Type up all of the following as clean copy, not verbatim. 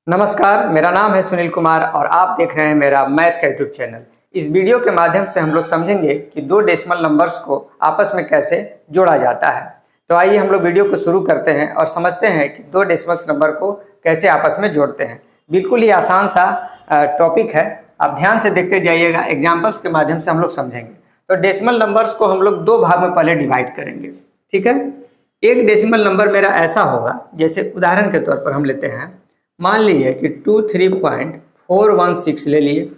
नमस्कार, मेरा नाम है सुनील कुमार और आप देख रहे हैं मेरा मैथ का यूट्यूब चैनल। इस वीडियो के माध्यम से हम लोग समझेंगे कि दो डेसिमल नंबर्स को आपस में कैसे जोड़ा जाता है। तो आइए हम लोग वीडियो को शुरू करते हैं और समझते हैं कि दो डेसिमल नंबर को कैसे आपस में जोड़ते हैं। बिल्कुल ही आसान सा टॉपिक है, आप ध्यान से देखते जाइएगा। एग्जाम्पल्स के माध्यम से हम लोग समझेंगे। तो डेसिमल नंबर्स को हम लोग दो भाग में पहले डिवाइड करेंगे, ठीक है। एक डेसिमल नंबर मेरा ऐसा होगा, जैसे उदाहरण के तौर पर हम लेते हैं, मान लीजिए कि 23.416 ले लिए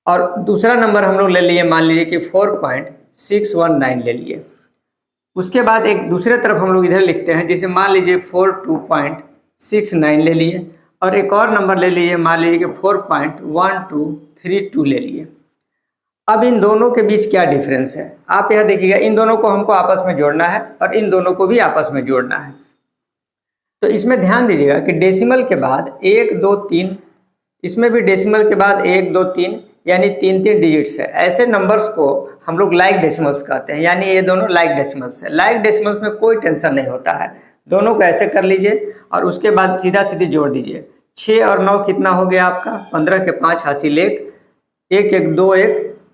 और दूसरा नंबर हम लोग ले लिए, मान लीजिए कि 4.619 ले लिए। उसके बाद एक दूसरे तरफ हम लोग इधर लिखते हैं, जैसे मान लीजिए 42.69 ले लिए और एक और नंबर ले लिए, मान लीजिए कि 4.1232 ले लिए। अब इन दोनों के बीच क्या डिफरेंस है आप यह देखिएगा। इन दोनों को हमको आपस में जोड़ना है और इन दोनों को भी आपस में जोड़ना है। तो इसमें ध्यान दीजिएगा कि डेसिमल के बाद 1 2 3, इसमें भी डेसिमल के बाद 1 2 3 यानी 3 डिजिट्स है। ऐसे नंबर्स को हम लोग लाइक डेसिमल्स कहते हैं, यानी ये दोनों लाइक डेसिमल्स है। लाइक डेसिमल्स में कोई टेंशन नहीं होता है, दोनों को ऐसे कर लीजिए और उसके बाद सीधा सीधी जोड़ दीजिए। 6 और 9 कितना हो गया आपका? 15 के 5 हासिल 1, 1 1 2 1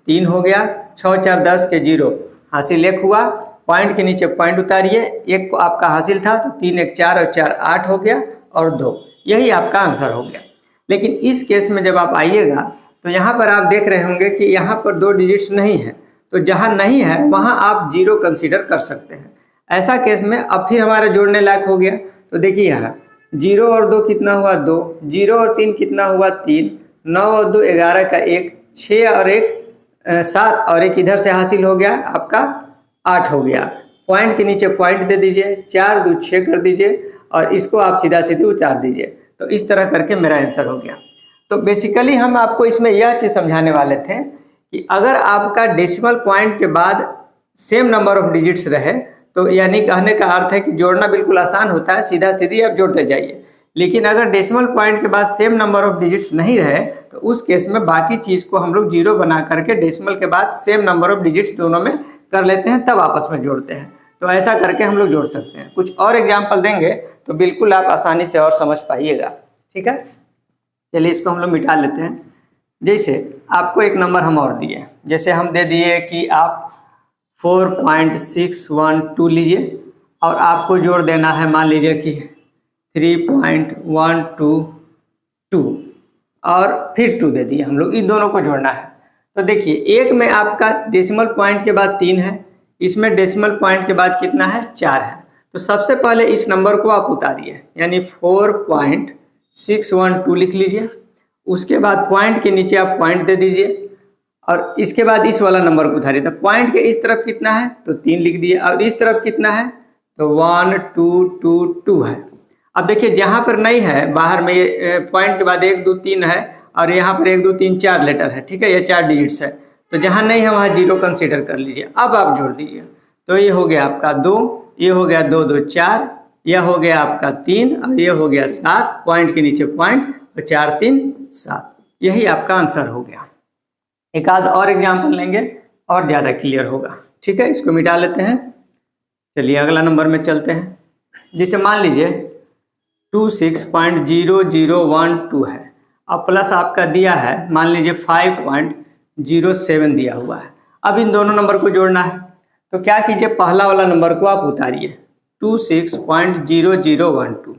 3 हो गया। 6 4 10 के 0 हासिल 1 हुआ। पॉइंट के नीचे पॉइंट उतारिए, 1 को आपका हासिल था तो 3 1 4 और 4 8 हो गया और 2, यही आपका आंसर हो गया। लेकिन इस केस में जब आप आइएगा तो यहाँ पर आप देख रहे होंगे कि यहाँ पर 2 डिजिट्स नहीं है, तो जहाँ नहीं है वहाँ आप 0 कंसीडर कर सकते हैं। ऐसा केस में अब फिर हमारा जोड़ने लायक हो गया। तो देखिए यहाँ 0 और 2 कितना हुआ? 2, 0 और 3 कितना हुआ? 3, 9 और 2 11 का 1, 6 और 1 7 और 1 इधर से हासिल हो गया आपका 8 हो गया। पॉइंट के नीचे पॉइंट दे दीजिए, 4 2 6 कर दीजिए और इसको आप सीधा सीधी उतार दीजिए। तो इस तरह करके मेरा आंसर हो गया। तो बेसिकली हम आपको इसमें यह चीज़ समझाने वाले थे कि अगर आपका डेसिमल पॉइंट के बाद सेम नंबर ऑफ डिजिट्स रहे तो यानी कहने का अर्थ है कि जोड़ना बिल्कुल आसान होता है, सीधा सीधी आप जोड़ते जाइए। लेकिन अगर डेसिमल पॉइंट के बाद सेम नंबर ऑफ डिजिट्स नहीं रहे तो उस केस में बाकी चीज़ को हम लोग 0 बना करके डेसिमल के बाद सेम नंबर ऑफ डिजिट्स दोनों में कर लेते हैं, तब आपस में जोड़ते हैं। तो ऐसा करके हम लोग जोड़ सकते हैं। कुछ और एग्जाम्पल देंगे तो बिल्कुल आप आसानी से और समझ पाइएगा, ठीक है। चलिए इसको हम लोग मिटा लेते हैं। जैसे आपको एक नंबर हम और दिए, जैसे हम दे दिए कि आप 4.612 लीजिए और आपको जोड़ देना है मान लीजिए कि 3.122 और फिर 2 दे दिए हम लोग। इन दोनों को जोड़ना है। तो देखिए एक में आपका डेसिमल पॉइंट के बाद 3 है, इसमें डेसिमल पॉइंट के बाद कितना है? 4 है। तो सबसे पहले इस नंबर को आप उतारिए, यानी 4.612 लिख लीजिए। उसके बाद पॉइंट के नीचे आप पॉइंट दे दीजिए और इसके बाद इस वाला नंबर को उतारिए। तो पॉइंट के इस तरफ कितना है? तो 3 लिख दिए और इस तरफ कितना है? तो 1 2 2 2 है। अब देखिए जहाँ पर नहीं है, बाहर में ये पॉइंट के बाद 1 2 3 है और यहाँ पर 1 2 3 4 लेटर है, ठीक है, ये 4 डिजिट्स है। तो जहाँ नहीं है वहाँ 0 कंसीडर कर लीजिए। अब आप जोड़ दीजिए। तो ये हो गया आपका 2, ये हो गया 2 2 4, यह हो गया आपका 3 और ये हो गया 7, पॉइंट के नीचे पॉइंट और 4 3 7, यही आपका आंसर हो गया। एक आध और एग्जाम्पल लेंगे और ज़्यादा क्लियर होगा, ठीक है। इसको मिटा लेते हैं। चलिए अगला नंबर में चलते हैं। जैसे मान लीजिए 26.0012 है और प्लस आपका दिया है मान लीजिए 5.07 दिया हुआ है। अब इन दोनों नंबर को जोड़ना है। तो क्या कीजिए, पहला वाला नंबर को आप उतारिए 26.0012।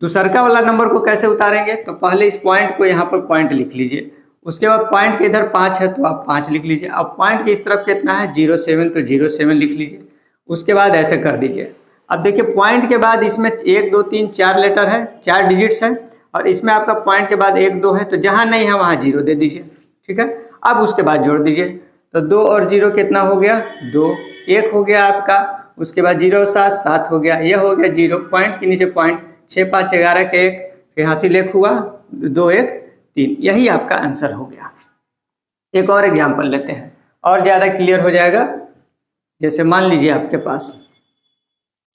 दूसरका वाला नंबर को कैसे उतारेंगे? तो पहले इस पॉइंट को यहाँ पर पॉइंट लिख लीजिए। उसके बाद पॉइंट के इधर 5 है तो आप 5 लिख लीजिए। अब पॉइंट के इस तरफ कितना है? 07, तो 07 लिख लीजिए। उसके बाद ऐसे कर दीजिए। अब देखिए पॉइंट के बाद इसमें 1 2 3 4 लेटर है, 4 डिजिट्स है और इसमें आपका पॉइंट के बाद 1 2 है, तो जहाँ नहीं है वहाँ 0 दे दीजिए, ठीक है। अब उसके बाद जोड़ दीजिए। तो 2 और 0 कितना हो गया? 2, 1 हो गया आपका। उसके बाद 0 7 7 हो गया, यह हो गया 0, पॉइंट के नीचे पॉइंट, 6 5 11 के 1, फिर हासिल 1 हुआ, 2 1 3, यही आपका आंसर हो गया। एक और एग्जाम्पल लेते हैं और ज़्यादा क्लियर हो जाएगा। जैसे मान लीजिए आपके पास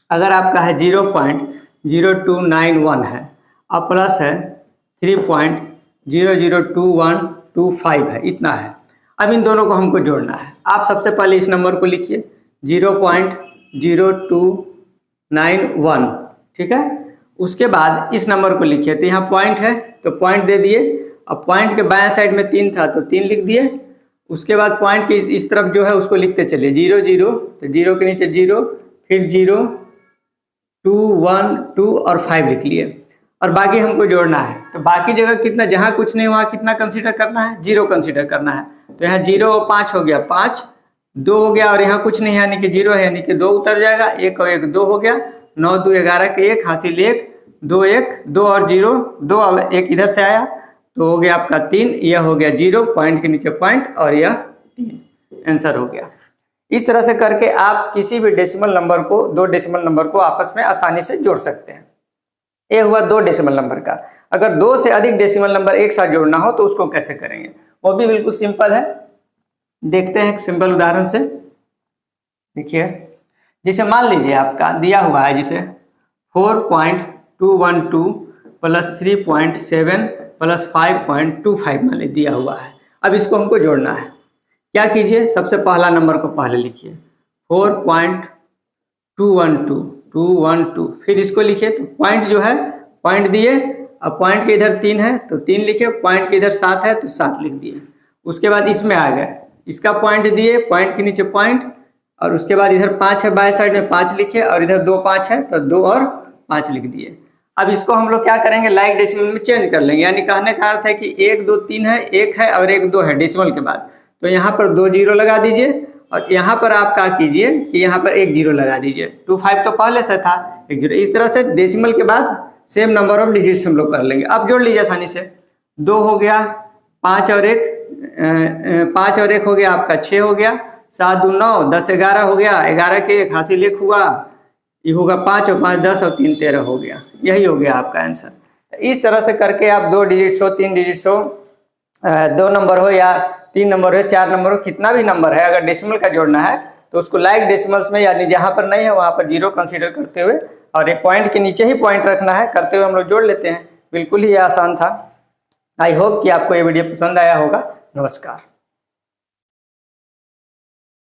अगर आपका है 0.0291 है और प्लस है 3.002125 है, इतना है। अब इन दोनों को हमको जोड़ना है। आप सबसे पहले इस नंबर को लिखिए 0.0291, ठीक है। उसके बाद इस नंबर को लिखिए, तो यहाँ पॉइंट है तो पॉइंट दे दिए। अब पॉइंट के बाएं साइड में 3 था तो 3 लिख दिए। उसके बाद पॉइंट की इस तरफ जो है उसको लिखते चलिए 0 0, तो 0 के नीचे 0, फिर 0 2 1 2 और 5 लिख लिए। और बाकी हमको जोड़ना है, तो बाकी जगह कितना, जहाँ कुछ नहीं वहाँ कितना कंसीडर करना है, 0 कंसीडर करना है। तो यहाँ 0 और 5 हो गया, 5 2 हो गया, और यहाँ कुछ नहीं यानी कि 0 है, यानी कि 2 उतर जाएगा, 1 और 1 2 हो गया, 9 2 11 के 1 हासिल 1 2 1 2 और 0 2 और 1 इधर से आया तो हो गया आपका 3, यह हो गया 0, पॉइंट के नीचे पॉइंट और यह 3, आंसर हो गया। इस तरह से करके आप किसी भी डेसिमल नंबर को, 2 डेसिमल नंबर को आपस में आसानी से जोड़ सकते हैं। ये हुआ 2 डेसिमल नंबर का। अगर 2 से अधिक डेसिमल नंबर एक साथ जोड़ना हो तो उसको कैसे करेंगे, वो भी बिल्कुल सिंपल है। देखते हैं एक सिंपल उदाहरण से। देखिए, जैसे मान लीजिए आपका दिया हुआ है, जिसे 4.212 प्लस 3.7 प्लस 5.25 मान लीजिए दिया हुआ है। अब इसको हमको जोड़ना है। क्या कीजिए, सबसे पहला नंबर को पहले लिखिए 4.212, फिर इसको लिखिए। तो पॉइंट जो है, पॉइंट दिए, अब पॉइंट के इधर 3 है तो 3 लिखे, पॉइंट के इधर 7 है तो 7 लिख दिए। उसके बाद इसमें आ गए, इसका पॉइंट दिए, पॉइंट के नीचे पॉइंट, और उसके बाद इधर 5 है, बाएं साइड में 5 लिखे, और इधर 2 5 है तो 2 और 5 लिख दिए। अब इसको हम लोग क्या करेंगे, लाइक डेसिमल में चेंज कर लेंगे। यानी कहने का अर्थ है कि 1 2 3 है, 1 है और 1 2 है डेसिमल के बाद, तो यहाँ पर 2 0 लगा दीजिए, और यहाँ पर आप क्या कीजिए कि यहाँ पर 1 0 लगा दीजिए। 25 तो पहले से था, 1 0। इस तरह से डेसिमल के बाद सेम नंबर ऑफ डिजिट्स हम लोग कर लेंगे। अब जोड़ लीजिए आसानी से, 2 हो गया, 5 और 1 हो गया आपका 6 हो गया, 7 2 9 10 11 हो गया, 11 के 1 हासिल 1 हुआ, ये होगा 5 और 5 10 और 3 13 हो गया। यही हो गया आपका आंसर। इस तरह से करके आप 2 डिजिट्स हो, 3 डिजिट्स हो, 2 नंबर हो या 3 नंबर हो, 4 नंबर हो, कितना भी नंबर है, अगर डेसिमल का जोड़ना है तो उसको लाइक डेसिमल्स में, यानी जहाँ पर नहीं है वहाँ पर 0 कंसीडर करते हुए, और एक पॉइंट के नीचे ही पॉइंट रखना है, करते हुए हम लोग जोड़ लेते हैं। बिल्कुल ही आसान था। आई होप कि आपको ये वीडियो पसंद आया होगा। नमस्कार।